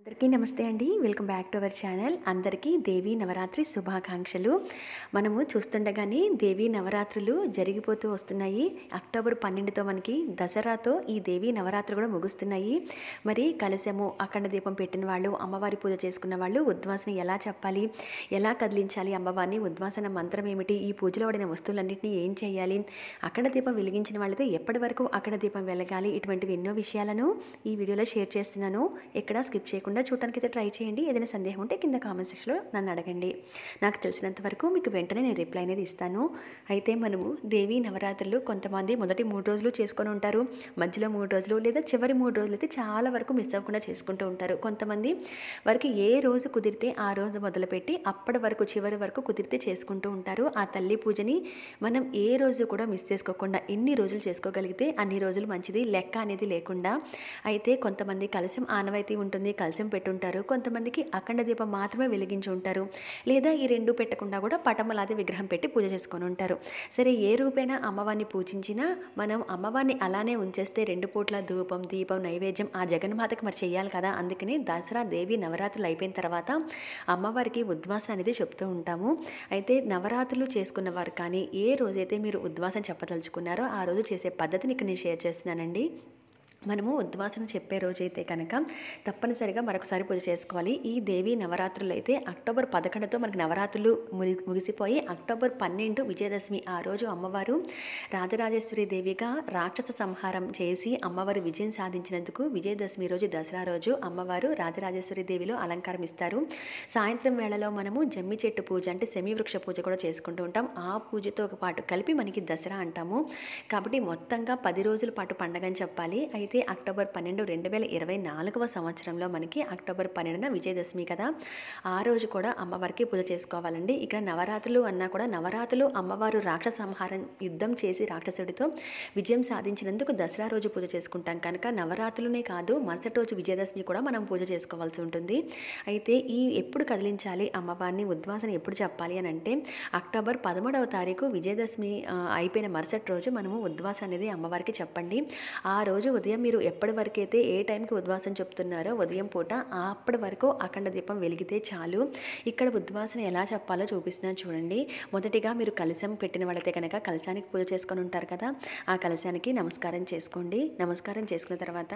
అందరికీ నమస్తే అండి. Welcome back to our channel. అందరికీ దేవీ నవరాత్రి శుభాకాంక్షలు. మనము చూస్తుండగానే దేవీ నవరాత్రులు జరిగిపోతూ వస్తున్నాయి. అక్టోబర్ 12తో మనకి దసరాతో ఈ దేవీ నవరాత్రులు కూడా ముగుస్తున్నాయి. మరి కలశము, అఖండ దీపం పెట్టిన వాళ్ళు, అమ్మవారి పూజ చేసుకున్న వాళ్ళు ఉద్వాసన ఎలా చెప్పాలి, ఎలా కదిలించాలి అమ్మవారిని, ఉద్వాసన మంత్రం ఏమిటి, ఈ పూజలో వాడిన వస్తువులన్నింటినీ ఏం చేయాలి, అఖండ దీపం వెలిగించిన వాళ్ళతో ఎప్పటి వరకు అఖండ దీపం వెలగాలి, ఇటువంటివి ఎన్నో విషయాలను ఈ వీడియోలో షేర్ చేస్తున్నాను. ఎక్కడా స్కిప్ చేయకుండా చూడటానికి అయితే ట్రై చేయండి. ఏదైనా సందేహం ఉంటే కింద కామెంట్ సెక్షన్లో నన్ను అడగండి. నాకు తెలిసినంత వరకు మీకు వెంటనే నేను రిప్లై అనేది ఇస్తాను. అయితే మనము దేవీ నవరాత్రులు కొంతమంది మొదటి 3 రోజులు చేసుకొని ఉంటారు, మధ్యలో 3 రోజులు లేదా చివరి 3 రోజులు అయితే చాలా వరకు మిస్ అవ్వకుండా చేసుకుంటూ ఉంటారు. కొంతమంది వారికి ఏ రోజు కుదిరితే ఆ రోజు మొదలుపెట్టి అప్పటి వరకు చివరి వరకు కుదిరితే చేసుకుంటూ ఉంటారు. ఆ తల్లి పూజని మనం ఏ రోజు కూడా మిస్ చేసుకోకుండా ఎన్ని రోజులు చేసుకోగలిగితే అన్ని రోజులు మంచిది, లెక్క అనేది లేకుండా. అయితే కొంతమంది కలశం ఆనవాయితీ ఉంటుంది, కలశం పెట్టుంటారు. కొంతమందికి అఖండ దీపం మాత్రమే వెలిగించి ఉంటారు, లేదా ఈ రెండు పెట్టకుండా కూడా పటమలాది విగ్రహం పెట్టి పూజ చేసుకొని ఉంటారు. సరే, ఏ రూపేణా అమ్మవారిని పూజించినా మనం అమ్మవారిని అలానే ఉంచేస్తే 2 పూట్ల ధూపం, దీపం, నైవేద్యం ఆ జగన్మాతకి మరి చెయ్యాలి కదా. అందుకని దసరా దేవి నవరాత్రులు అయిపోయిన తర్వాత అమ్మవారికి ఉద్వాసన అనేది చెప్తూ ఉంటాము. అయితే నవరాత్రులు చేసుకున్న వారు కానీ ఏ రోజైతే మీరు ఉద్వాసన చెప్పదలుచుకున్నారో ఆ రోజు చేసే పద్ధతిని ఇక్కడ నేను షేర్ చేస్తున్నానండి. మనము ఉద్వాసన చెప్పే రోజైతే కనుక తప్పనిసరిగా మరొకసారి పూజ చేసుకోవాలి. ఈ దేవీ నవరాత్రులు అయితే అక్టోబర్ 11తో మనకి నవరాత్రులు ముగిసిపోయి అక్టోబర్ 12 విజయదశమి. ఆ రోజు అమ్మవారు రాజరాజేశ్వరి దేవిగా రాక్షస సంహారం చేసి అమ్మవారు విజయం సాధించినందుకు విజయదశమి రోజు, దసరా రోజు అమ్మవారు రాజరాజేశ్వరి దేవిలో అలంకారం ఇస్తారు. సాయంత్రం వేళలో మనము జమ్మి చెట్టు పూజ అంటే సెమీ వృక్ష పూజ కూడా చేసుకుంటూ ఉంటాం. ఆ పూజతో పాటు కలిపి మనకి దసరా అంటాము. కాబట్టి మొత్తంగా 10 రోజుల పాటు పండగని చెప్పాలి. అయితే అక్టోబర్ 12 2024వ సంవత్సరంలో మనకి అక్టోబర్ 12న విజయదశమి కదా, ఆ రోజు కూడా అమ్మవారికి పూజ చేసుకోవాలండి. ఇక్కడ నవరాత్రులు అన్నా కూడా నవరాత్రులు అమ్మవారు రాక్షస సంహారం యుద్ధం చేసి రాక్షసుడితో విజయం సాధించినందుకు దసరా రోజు పూజ చేసుకుంటాం కనుక నవరాత్రులనే కాదు మరుసటి రోజు విజయదశమి కూడా మనం పూజ చేసుకోవాల్సి ఉంటుంది. అయితే ఈ ఎప్పుడు కదిలించాలి అమ్మవారిని, ఉద్వాసన ఎప్పుడు చెప్పాలి అని అంటే అక్టోబర్ 13వ తారీఖు విజయదశమి అయిపోయిన మరుసటి రోజు మనము ఉద్వాసన అనేది అమ్మవారికి చెప్పండి. ఆ రోజు ఉదయం మీరు ఎప్పటి వరకు అయితే ఏ టైంకి ఉద్వాసన చెప్తున్నారో ఉదయం పూట అప్పటి వరకు అఖండ దీపం వెలిగితే చాలు. ఇక్కడ ఉద్వాసన ఎలా చెప్పాలో చూపిస్తున్నాను చూడండి. మొదటిగా మీరు కలశం పెట్టిన వాళ్ళైతే కనుక కలశానికి పూజ చేసుకొని ఉంటారు కదా, ఆ కలశానికి నమస్కారం చేసుకోండి. నమస్కారం చేసుకున్న తర్వాత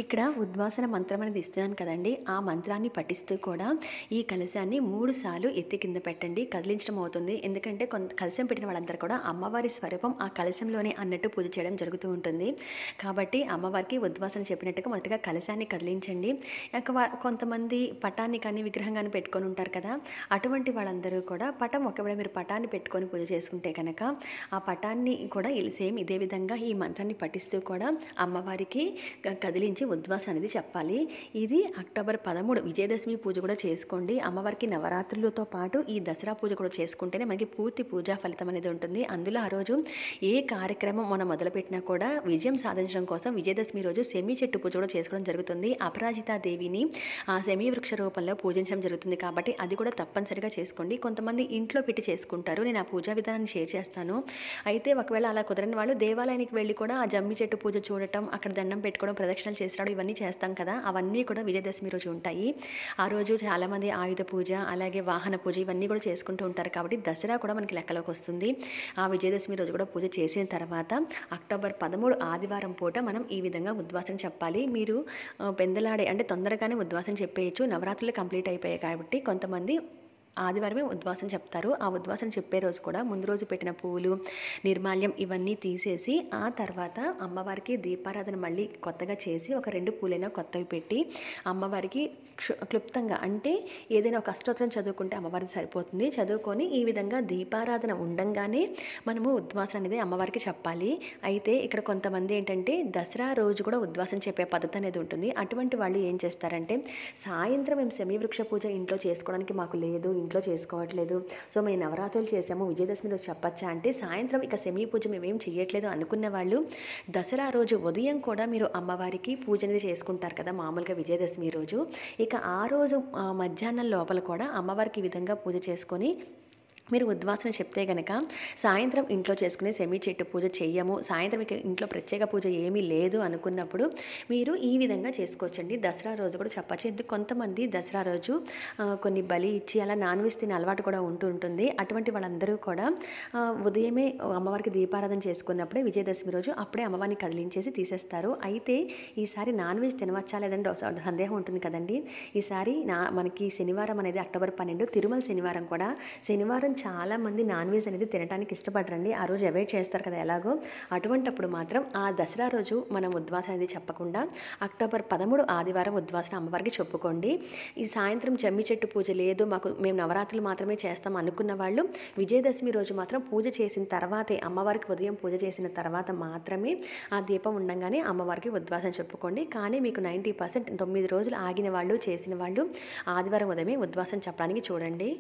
ఇక్కడ ఉద్వాసన మంత్రం అనేది ఇస్తున్నాను కదండి, ఆ మంత్రాన్ని పఠిస్తూ కూడా ఈ కలశాన్ని 3 సార్లు ఎత్తి కింద పెట్టండి. కదిలించడం అవుతుంది. ఎందుకంటే కలశం పెట్టిన వాళ్ళందరూ కూడా అమ్మవారి స్వరూపం ఆ కలశంలోనే అన్నట్టు పూజ చేయడం జరుగుతూ ఉంటుంది. కాబట్టి అమ్మవారికి ఉద్వాసన చెప్పినట్టుగా మొదటగా కలశాన్ని కదిలించండి. కొంతమంది పటాన్ని కానీ విగ్రహం కానీ పెట్టుకొని ఉంటారు కదా, అటువంటి వాళ్ళందరూ కూడా పటం ఒకవేళ మీరు పటాన్ని పెట్టుకొని పూజ చేసుకుంటే కనుక ఆ పటాన్ని కూడా సేమ్ ఇదే విధంగా ఈ మంత్రాన్ని పఠిస్తూ కూడా అమ్మవారికి కదిలించి ఉద్వాసన అనేది చెప్పాలి. ఇది అక్టోబర్ 13 విజయదశమి పూజ కూడా చేసుకోండి. అమ్మవారికి నవరాత్రులతో పాటు ఈ దసరా పూజ కూడా చేసుకుంటేనే మనకి పూర్తి పూజా ఫలితం అనేది ఉంటుంది. అందులో ఆ రోజు ఏ కార్యక్రమం మనం మొదలుపెట్టినా కూడా విజయం సాధించడం కోసం విజయదశమి రోజు సెమీ చెట్టు పూజ కూడా చేసుకోవడం జరుగుతుంది. అపరాజితా దేవిని ఆ సెమీ వృక్ష రూపంలో పూజించడం జరుగుతుంది. కాబట్టి అది కూడా తప్పనిసరిగా చేసుకోండి. కొంతమంది ఇంట్లో పెట్టి చేసుకుంటారు, నేను ఆ పూజా విధానాన్ని షేర్ చేస్తాను. అయితే ఒకవేళ అలా కుదరని వాళ్ళు దేవాలయానికి వెళ్ళి కూడా ఆ జమ్మి చెట్టు పూజ చూడటం, అక్కడ దండం పెట్టుకోవడం, ప్రదక్షిణలు చేసడం ఇవన్నీ చేస్తాం కదా, అవన్నీ కూడా విజయదశమి రోజు ఉంటాయి. ఆ రోజు చాలామంది ఆయుధ పూజ అలాగే వాహన పూజ ఇవన్నీ కూడా చేసుకుంటూ ఉంటారు. కాబట్టి దసరా కూడా మనకి లెక్కలోకి వస్తుంది. ఆ విజయదశమి రోజు కూడా పూజ చేసిన తర్వాత అక్టోబర్ 13 ఆదివారం పూట మనం ఈ విధంగా ఉద్వాసన చెప్పాలి. మీరు పెందలాడే అంటే తొందరగానే ఉద్వాసన చెప్పేయచ్చు. నవరాత్రులు కంప్లీట్ అయిపోయాయి కాబట్టి కొంతమంది ఆదివారమే ఉద్వాసన చెప్తారు. ఆ ఉద్వాసన చెప్పే రోజు కూడా ముందు రోజు పెట్టిన పువ్వులు, నిర్మాల్యం ఇవన్నీ తీసేసి ఆ తర్వాత అమ్మవారికి దీపారాధన మళ్ళీ కొత్తగా చేసి ఒక 2 పూలైనా కొత్తవి పెట్టి అమ్మవారికి క్లుప్తంగా అంటే ఏదైనా ఒక అష్టోత్తరం చదువుకుంటే అమ్మవారికి సరిపోతుంది. చదువుకొని ఈ విధంగా దీపారాధన ఉండంగానే మనము ఉద్వాసన అనేది అమ్మవారికి చెప్పాలి. అయితే ఇక్కడ కొంతమంది ఏంటంటే దసరా రోజు కూడా ఉద్వాసన చెప్పే పద్ధతి అనేది ఉంటుంది. అటువంటి వాళ్ళు ఏం చేస్తారంటే సాయంత్రం మేము సెమీవృక్ష పూజ ఇంట్లో చేసుకోవడానికి మాకు లేదు, ఇంట్లో చేసుకోవట్లేదు, సో మేము నవరాత్రులు చేసాము విజయదశమి రోజు చెప్పచ్చా అంటే సాయంత్రం ఇక సెమీ పూజ మేమేం చేయట్లేదు అనుకున్న వాళ్ళు దసరా రోజు ఉదయం కూడా మీరు అమ్మవారికి పూజ అనేది చేసుకుంటారు కదా మామూలుగా విజయదశమి రోజు. ఇక ఆ రోజు మధ్యాహ్నం లోపల కూడా అమ్మవారికి ఈ విధంగా పూజ చేసుకొని మీరు ఉద్వాసన చెప్తే గనక సాయంత్రం ఇంట్లో చేసుకునే సెమీ చెట్టు పూజ చెయ్యము, సాయంత్రం ఇక ఇంట్లో ప్రత్యేక పూజ ఏమీ లేదు అనుకున్నప్పుడు మీరు ఈ విధంగా చేసుకోవచ్చండి. దసరా రోజు కూడా చెప్పచ్చు. ఎందుకు కొంతమంది దసరా రోజు కొన్ని బలి ఇచ్చి అలా నాన్ వెజ్ తినే అలవాటు కూడా ఉంటుంది. అటువంటి వాళ్ళందరూ కూడా ఉదయమే అమ్మవారికి దీపారాధన చేసుకున్నప్పుడే విజయదశమి రోజు అప్పుడే అమ్మవారిని కదిలించేసి తీసేస్తారు. అయితే ఈసారి నాన్ వెజ్ తినవచ్చా లేదంటే సందేహం ఉంటుంది కదండి. ఈసారి మనకి శనివారం అనేది అక్టోబర్ 12 తిరుమల శనివారం కూడా. శనివారం చాలామంది నాన్ వెజ్ అనేది తినడానికి ఇష్టపడరండి. ఆ రోజు అవాయిడ్ చేస్తారు కదా ఎలాగో. అటువంటప్పుడు మాత్రం ఆ దసరా రోజు మనం ఉద్వాసన అనేది చెప్పకుండా అక్టోబర్ 13 ఆదివారం ఉద్వాసన అమ్మవారికి చెప్పుకోండి. ఈ సాయంత్రం జమ్మి చెట్టు పూజ లేదు, మేము నవరాత్రులు మాత్రమే చేస్తాం అనుకున్న వాళ్ళు విజయదశమి రోజు మాత్రం పూజ చేసిన తర్వాతే, అమ్మవారికి ఉదయం పూజ చేసిన తర్వాత మాత్రమే ఆ దీపం ఉండంగానే అమ్మవారికి ఉద్వాసన చెప్పుకోండి. కానీ మీకు 90% 9 రోజులు ఆగిన వాళ్ళు చేసిన వాళ్ళు ఆదివారం ఉదయమే ఉద్వాసన చెప్పడానికి చూడండి.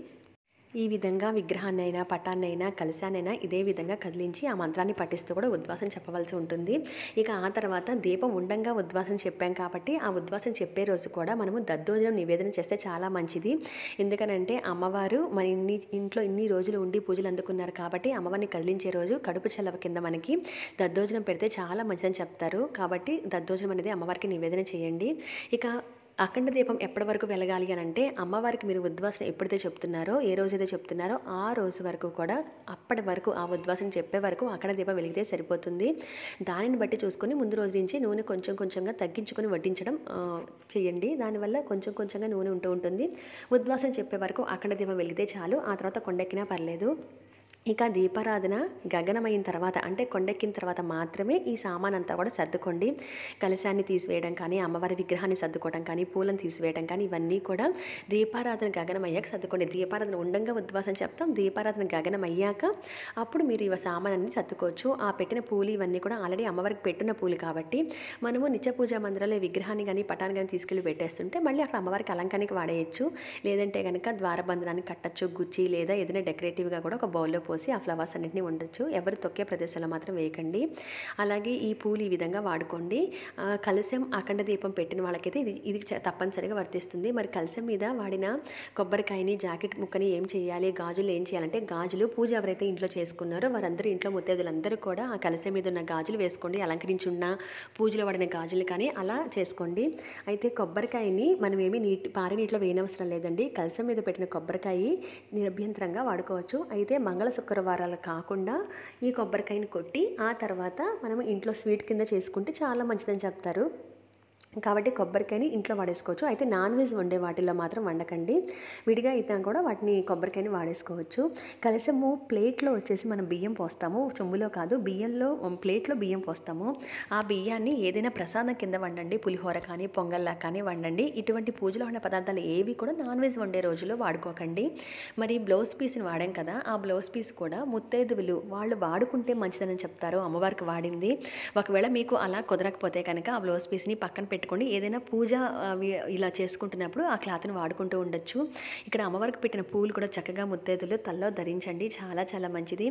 ఈ విధంగా విగ్రహాన్నైనా పటాన్నైనా కలశాన్నైనా ఇదే విధంగా కదిలించి ఆ మంత్రాన్ని పఠిస్తూ కూడా ఉద్వాసన చెప్పవలసి ఉంటుంది. ఇక ఆ తర్వాత దీపం ఉండంగా ఉద్వాసన చెప్పాం కాబట్టి ఆ ఉద్వాసన చెప్పే రోజు కూడా మనము దద్దోజనం నివేదన చేస్తే చాలా మంచిది. ఎందుకనంటే అమ్మవారు మన ఇంట్లో ఇన్ని రోజులు ఉండి పూజలు అందుకున్నారు కాబట్టి అమ్మవారిని కదిలించే రోజు కడుపు చల్లవ కింద మనకి దద్దోజనం పెడితే చాలా మంచిదని చెప్తారు. కాబట్టి దద్దోజనం అనేది అమ్మవారికి నివేదన చేయండి. ఇక అఖండ దీపం ఎప్పటి వరకు వెలగాలి అని అంటే అమ్మవారికి మీరు ఉద్వాసన ఎప్పుడైతే చెప్తున్నారో, ఏ రోజైతే చెప్తున్నారో ఆ రోజు వరకు కూడా అప్పటి వరకు ఆ ఉద్వాసన చెప్పే వరకు అఖండ దీపం వెలిగితే సరిపోతుంది. దానిని బట్టి చూసుకొని ముందు రోజు నుంచి నూనె కొంచెం కొంచెంగా తగ్గించుకొని వడ్డించడం చేయండి. దానివల్ల కొంచెం కొంచెంగా నూనె ఉంటుంది. ఉద్వాసన చెప్పే వరకు అఖండ దీపం వెలిగితే చాలు. ఆ తర్వాత కొండెక్కినా పర్లేదు. ఇక దీపారాధన గగనమైన తర్వాత అంటే కొండెక్కిన తర్వాత మాత్రమే ఈ సామాన్ అంతా కూడా సర్దుకోండి. కలశాన్ని తీసివేయడం కానీ, అమ్మవారి విగ్రహాన్ని సర్దుకోవడం కానీ, పూలను తీసివేయడం కానీ ఇవన్నీ కూడా దీపారాధన గగనమయ్యాక సర్దుకోండి. దీపారాధన ఉండంగా ఉద్వాసన చెప్తాం. దీపారాధన గగనమయ్యాక అప్పుడు మీరు ఇవ సామాన్ అన్ని సర్దుకోవచ్చు. ఆ పెట్టిన పూలు ఇవన్నీ కూడా ఆల్రెడీ అమ్మవారికి పెట్టిన పూలు కాబట్టి మనము నిత్య పూజా మందిరాల్లో విగ్రహాన్ని కానీ పటాన్ని కానీ తీసుకెళ్ళి పెట్టేస్తుంటే మళ్ళీ అక్కడ అమ్మవారికి అలంకారానికి వాడేయచ్చు. లేదంటే కనుక ద్వారబంధనానికి కట్టచ్చు, గుచ్చి లేదా ఏదైనా డెకరేటివ్గా కూడా ఒక బౌల్లో పోసి ఆ ఫ్లవర్స్ అన్నింటినీ ఉండొచ్చు. ఎవరు తొక్కే ప్రదేశాల్లో మాత్రం వేయకండి. అలాగే ఈ పూలు ఈ విధంగా వాడుకోండి. కలశం అఖండ దీపం పెట్టిన వాళ్ళకైతే ఇది తప్పనిసరిగా వర్తిస్తుంది. మరి కలశం మీద వాడిన కొబ్బరికాయని, జాకెట్ ముక్కని ఏం చేయాలి, గాజులు ఏం చేయాలంటే గాజులు పూజ ఎవరైతే ఇంట్లో చేసుకున్నారో వారందరూ ఇంట్లో ముత్తైదులందరూ కూడా ఆ కలశం మీద ఉన్న గాజులు వేసుకోండి. అలంకరించున్న పూజలో వాడిన గాజులు కానీ అలా చేసుకోండి. అయితే కొబ్బరికాయని మనం ఏమి పారే నీటిలో వేయనవసరం లేదండి. కలశం మీద పెట్టిన కొబ్బరికాయ నిరభ్యంతరంగా వాడుకోవచ్చు. అయితే శుక్రవారాలు కాకుండా ఈ కొబ్బరికాయని కొట్టి ఆ తర్వాత మనం ఇంట్లో స్వీట్ కింద చేసుకుంటే చాలా మంచిదని చెప్తారు. కాబట్టి కొబ్బరికాయని ఇంట్లో వాడేసుకోవచ్చు. అయితే నాన్ వెజ్ వండే వాటిల్లో మాత్రం వండకండి. విడిగా అయితే కూడా వాటిని కొబ్బరికాయని వాడేసుకోవచ్చు. కలశము ప్లేట్లో వచ్చేసి మనం బియ్యం పోస్తాము, చెంబులో కాదు, ప్లేట్లో బియ్యం పోస్తాము. ఆ బియ్యాన్ని ఏదైనా ప్రసాదం కింద వండండి. పులిహోర కానీ పొంగల్లా కానీ వండండి. ఇటువంటి పూజలో ఉన్న పదార్థాలు ఏవి కూడా నాన్ వెజ్ వండే రోజుల్లో వాడుకోకండి. మరి బ్లౌజ్ పీస్ని వాడాం కదా, ఆ బ్లౌజ్ పీస్ కూడా ముత్తైదువులు వాళ్ళు వాడుకుంటే మంచిదని చెప్తారు. అమ్మవారికి వాడింది. ఒకవేళ మీకు అలా కుదరకపోతే కనుక ఆ బ్లౌజ్ పీస్ని పక్కన పెట్టుకోండి. ఏదైనా పూజ ఇలా చేసుకుంటున్నప్పుడు ఆ క్లాత్ని వాడుకుంటూ ఉండొచ్చు. ఇక్కడ అమ్మవారికి పెట్టిన పూలు కూడా చక్కగా ముత్తైదులు తల్లో ధరించండి. చాలా చాలా మంచిది.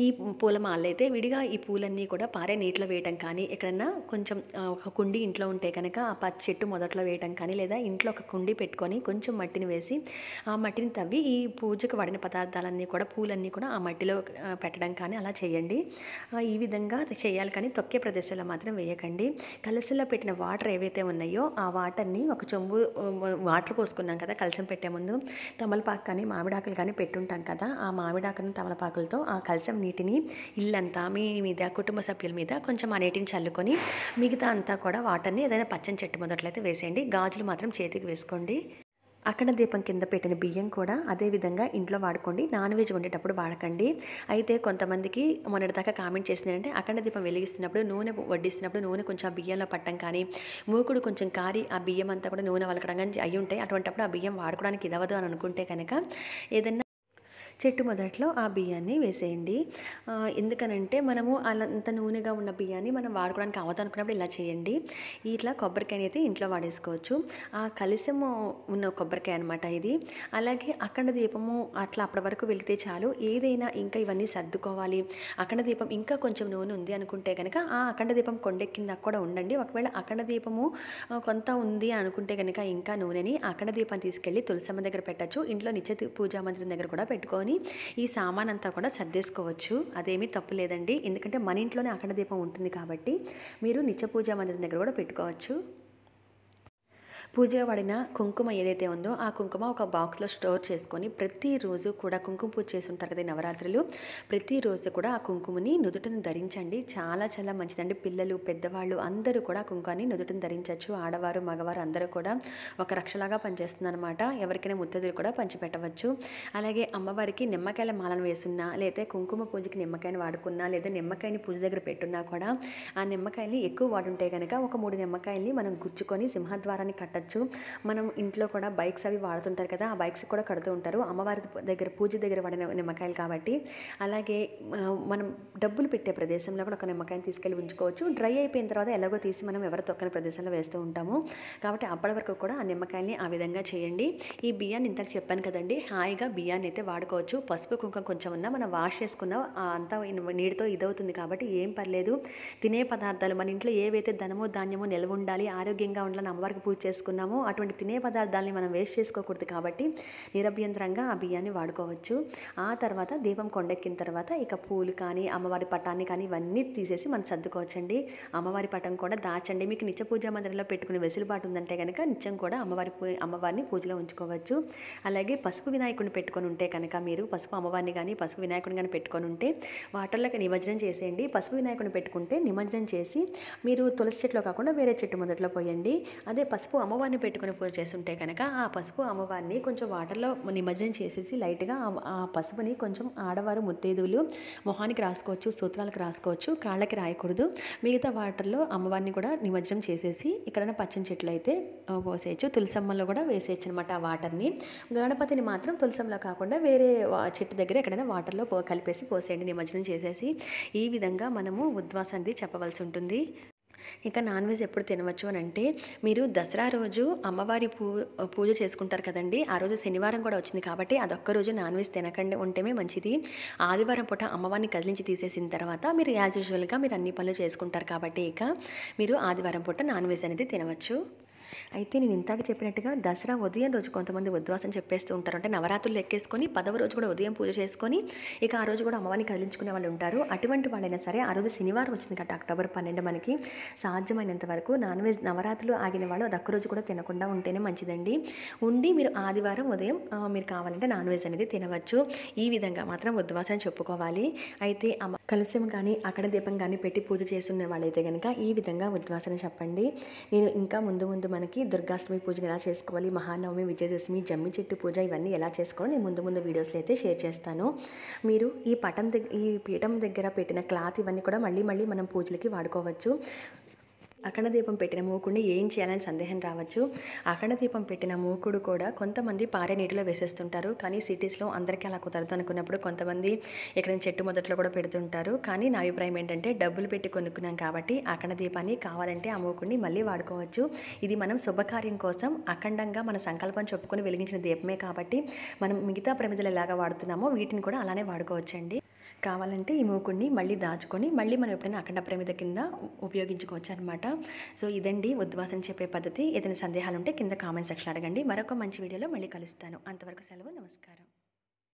ఈ పూల మాలలు అయితే విడిగా ఈ పూలన్నీ కూడా పారే నీటిలో వేయటం కానీ, ఎక్కడన్నా కొంచెం ఒక కుండి ఇంట్లో ఉంటే కనుక ఆ చెట్టు మొదట్లో వేయటం కానీ, లేదా ఇంట్లో ఒక కుండి పెట్టుకొని కొంచెం మట్టిని వేసి ఆ మట్టిని తవ్వి ఈ పూజకు వాడిన పదార్థాలన్నీ కూడా పూలన్నీ కూడా ఆ మట్టిలో పెట్టడం కానీ అలా చేయండి. ఈ విధంగా చేయాలి కానీ తొక్కే ప్రదేశాల్లో మాత్రం వేయకండి. కలశంలో పెట్టిన వాటర్ ఏవైతే ఉన్నాయో ఆ వాటర్ని ఒక చెంబు వాటర్ పోసుకున్నాం కదా కలశం పెట్టే ముందు, తమలపాకు కానీ మామిడాకులు కానీ పెట్టుంటాం కదా, ఆ మామిడాకుని తమలపాకులతో ఆ కలశం నీటిని ఇల్లంతా మీ మీద కుటుంబ సభ్యుల మీద కొంచెం ఆ నీటిని చల్లుకొని మిగతా అంతా కూడా వాటర్ని ఏదైనా పచ్చని చెట్టు మొదట్లయితే వేసేయండి. గాజులు మాత్రం చేతికి వేసుకోండి. అఖండ దీపం కింద పెట్టిన బియ్యం కూడా అదే విధంగా ఇంట్లో వాడుకోండి. నాన్ వెజ్ వండేటప్పుడు వాడకండి. అయితే కొంతమందికి మొన్నటిదాకా కామెంట్ చేసిందంటే అఖండ దీపం వెలిగిస్తున్నప్పుడు నూనె వడ్డిస్తున్నప్పుడు నూనె కొంచెం ఆ బియ్యంలో పట్టం కానీ, మూకుడు కొంచెం కారి ఆ బియ్యం అంతా కూడా నూనె వలకడం కానీ అయ్యి ఉంటాయి. అటువంటిప్పుడు ఆ బియ్యం వాడుకోవడానికి ఇదవదు అని అనుకుంటే కనుక ఏదన్నా చెట్టు మొదట్లో ఆ బియ్యాన్ని వేసేయండి. ఎందుకనంటే మనము అంత నూనెగా ఉన్న బియ్యాన్ని మనం వాడుకోవడానికి అవ్వదు అనుకున్నప్పుడు ఇలా చేయండి. ఇట్లా కొబ్బరికాయని అయితే ఇంట్లో వాడేసుకోవచ్చు. ఆ కలశము ఉన్న కొబ్బరికాయ అనమాట ఇది. అలాగే అఖండ దీపము అట్లా అప్పటి వరకు వెళితే చాలు. ఏదైనా ఇంకా ఇవన్నీ సర్దుకోవాలి, అఖండ దీపం ఇంకా కొంచెం నూనె ఉంది అనుకుంటే కనుక ఆ అఖండ దీపం కొండెక్కిందాక కూడా ఉండండి. ఒకవేళ అఖండ దీపము కొంత ఉంది అనుకుంటే కనుక ఇంకా నూనెని అఖండ దీపాన్ని తీసుకెళ్ళి తులసమ్మ దగ్గర పెట్టచ్చు. ఇంట్లో నిత్య పూజా మందిరం దగ్గర కూడా పెట్టుకోవచ్చు. పెట్టుకొని ఈ సామాన్ అంతా కూడా సర్దేసుకోవచ్చు. అదేమీ తప్పు లేదండి. ఎందుకంటే మన ఇంట్లోనే అఖండ దీపం ఉంటుంది కాబట్టి మీరు నిత్య పూజా మందిరం దగ్గర కూడా పెట్టుకోవచ్చు. పూజ వాడిన కుంకుమ ఏదైతే ఉందో ఆ కుంకుమ ఒక బాక్స్లో స్టోర్ చేసుకొని ప్రతిరోజు కూడా కుంకుమ పూజ చేసి ఉంటారు కదా నవరాత్రులు, ప్రతిరోజు కూడా ఆ కుంకుమని నుదుటను ధరించండి. చాలా చాలా మంచిదండి. పిల్లలు పెద్దవాళ్ళు అందరూ కూడా కుంకుమని నుదుటను ధరించవచ్చు. ఆడవారు మగవారు అందరూ కూడా ఒక రక్షలాగా పనిచేస్తుంది అనమాట. ఎవరికైనా ముత్తైదులు కూడా పంచిపెట్టవచ్చు. అలాగే అమ్మవారికి నిమ్మకాయల మాలను వేసున్నా, లేదా కుంకుమ పూజకి నిమ్మకాయని వాడుకున్నా, లేదా నిమ్మకాయని పూజ దగ్గర పెట్టున్నా కూడా ఆ నిమ్మకాయని ఎక్కువ వాడుంటే కనుక ఒక 3 నిమ్మకాయల్ని మనం గుచ్చుకొని సింహద్వారాన్ని కట్టచ్చు. మనం ఇంట్లో కూడా బైక్స్ అవి వాడుతుంటారు కదా, ఆ బైక్స్ కూడా కడుతూ ఉంటారు. అమ్మవారి దగ్గర పూజ దగ్గర వాడిన నిమ్మకాయలు కాబట్టి. అలాగే మనం డబ్బులు పెట్టే ప్రదేశంలో కూడా ఒక నిమ్మకాయని తీసుకెళ్ళి ఉంచుకోవచ్చు. డ్రై అయిపోయిన తర్వాత ఎలాగో తీసి మనం ఎవరు తొక్కని ప్రదేశంలో వేస్తూ ఉంటాము కాబట్టి అప్పటి వరకు కూడా ఆ నిమ్మకాయల్ని ఆ విధంగా చేయండి. ఈ బియ్యాన్ని ఇంతకు చెప్పాను కదండి, హాయిగా బియ్యాన్ని అయితే వాడుకోవచ్చు. పసుపు కుంకుమ కొంచెం ఉన్నా మనం వాష్ చేసుకున్న అంతా నీటితో ఇదవుతుంది కాబట్టి ఏం పర్లేదు. తినే పదార్థాలు మన ఇంట్లో ఏవైతే ధనమో ధాన్యమో నిల్వ ఉండాలి, ఆరోగ్యంగా ఉండాలని అమ్మవారికి పూజ చేసుకున్నామో అటువంటి తినే పదార్థాలని మనం వేస్ట్ చేసుకోకూడదు కాబట్టి నిరభ్యంతరంగా ఆ బియ్యాన్ని వాడుకోవచ్చు. ఆ తర్వాత దీపం కొండెక్కిన తర్వాత ఇక పూలు కానీ అమ్మవారి పటాన్ని కానీ ఇవన్నీ తీసేసి మనం సర్దుకోవచ్చండి. అమ్మవారి పటం కూడా దాచండి. మీకు నిత్య పూజా మందిరంలో పెట్టుకునే వెసులుబాటు ఉందంటే కనుక నిత్యం కూడా అమ్మవారిని పూజలో ఉంచుకోవచ్చు. అలాగే పసుపు వినాయకుడిని పెట్టుకొని ఉంటే కనుక మీరు పసుపు అమ్మవారిని కానీ పసుపు వినాయకుడిని కానీ పెట్టుకొని ఉంటే వాటర్లోకి నిమజ్జనం చేసేయండి. పసుపు వినాయకుడిని పెట్టుకుంటే నిమజ్జనం చేసి మీరు తులసి చెట్లో కాకుండా వేరే చెట్టు మొదట్లో పోయండి. అదే పసుపు అమ్మవారిని పెట్టుకుని పూజ చేస్తుంటే కనుక ఆ పసుపు అమ్మవారిని కొంచెం వాటర్లో నిమజ్జనం చేసేసి లైట్గా ఆ పసుపుని కొంచెం ఆడవారు ముత్తైదువులు మొహానికి రాసుకోవచ్చు, సూత్రాలకు రాసుకోవచ్చు, కాళ్ళకి రాయకూడదు. మిగతా వాటర్లో అమ్మవారిని కూడా నిమజ్జనం చేసేసి ఎక్కడైనా పచ్చని చెట్లు అయితే పోసేయచ్చు. తులసమ్మలో కూడా వేసేయచ్చు అనమాట ఆ వాటర్ని. గణపతిని మాత్రం తులసంలో కాకుండా వేరే చెట్టు దగ్గర ఎక్కడైనా వాటర్లో కలిపేసి పోసేయండి నిమజ్జనం చేసేసి. ఈ విధంగా మనము ఉద్వాస అనేది చెప్పవలసి ఉంటుంది. ఇక నాన్ వెజ్ ఎప్పుడు తినవచ్చు అని అంటే, మీరు దసరా రోజు అమ్మవారి పూజ చేసుకుంటారు కదండి, ఆ రోజు శనివారం కూడా వచ్చింది కాబట్టి అదొక్క రోజు నాన్ వెజ్ తినకండి ఉంటేనే మంచిది. ఆదివారం పూట అమ్మవారిని కదిలించి తీసేసిన తర్వాత మీరు యాజ్ యూజువల్గా మీరు అన్ని పనులు చేసుకుంటారు కాబట్టి ఇక మీరు ఆదివారం పూట నాన్ వెజ్ అనేది తినవచ్చు. అయితే నేను ఇంతాక చెప్పినట్టుగా దసరా ఉదయం రోజు కొంతమంది ఉద్వాసం చెప్పేస్తూ ఉంటారు. అంటే నవరాత్రులు ఎక్కేసుకొని 10వ రోజు కూడా ఉదయం పూజ చేసుకొని ఇక ఆ రోజు కూడా అమ్మవారిని కదిలించుకునే వాళ్ళు ఉంటారు. అటువంటి వాళ్ళైనా సరే ఆ రోజు శనివారం వచ్చింది కాబట్టి అక్టోబర్ 12 మనకి సాధ్యమైనంత వరకు నాన్ వెజ్ నవరాత్రులు ఆగిన వాళ్ళు అది ఒక్క రోజు కూడా తినకుండా ఉంటేనే మంచిదండి. ఉండి మీరు ఆదివారం ఉదయం మీరు కావాలంటే నాన్ వెజ్ అనేది తినవచ్చు. ఈ విధంగా మాత్రం ఉద్వాసం చెప్పుకోవాలి. అయితే కలశం కానీ అక్కడ దీపం కానీ పెట్టి పూజ చేస్తున్న వాళ్ళైతే కనుక ఈ విధంగా ఉద్వాసన చెప్పండి. నేను ఇంకా ముందు మనకి దుర్గాష్టమి పూజను ఎలా చేసుకోవాలి, మహానవమి, విజయదశమి, జమ్మి చెట్టు పూజ ఇవన్నీ ఎలా చేసుకోవాలి నేను ముందు వీడియోస్లో అయితే షేర్ చేస్తాను. మీరు ఈ పీఠం దగ్గర పెట్టిన క్లాత్ ఇవన్నీ కూడా మళ్ళీ మనం పూజలకి వాడుకోవచ్చు. అఖండ దీపం పెట్టిన మూకుడిని ఏం చేయాలని సందేహం రావచ్చు. అఖండ దీపం పెట్టిన మూకుడు కూడా కొంతమంది పారే నీటిలో వేసేస్తుంటారు. కానీ సిటీస్లో అందరికీ అలా కుదరదు అనుకున్నప్పుడు కొంతమంది ఎక్కడైనా చెట్టు మొదట్లో కూడా పెడుతుంటారు. కానీ నా అభిప్రాయం ఏంటంటే డబ్బులు పెట్టి కొనుక్కున్నాం కాబట్టి అఖండ దీపాన్ని కావాలంటే ఆ మూకుడిని మళ్ళీ వాడుకోవచ్చు. ఇది మనం శుభకార్యం కోసం అఖండంగా మన సంకల్పం చెప్పుకొని వెలిగించిన దీపమే కాబట్టి మనం మిగతా ప్రమిదలు ఎలాగా వాడుతున్నామో వీటిని కూడా అలానే వాడుకోవచ్చండి. కావాలంటే ఈ మూకుడిని మళ్ళీ దాచుకొని మళ్ళీ మనం ఎప్పుడైనా అఖండ ప్రమిద కింద ఉపయోగించుకోవచ్చు అనమాట. సో ఇదండి ఉద్వాసన చెప్పే పద్ధతి. ఏదైనా సందేహాలు ఉంటే కింద కామెంట్ సెక్షన్ అడగండి. మరొక మంచి వీడియోలో మళ్ళీ కలుస్తాను. అంతవరకు సెలవు. నమస్కారం.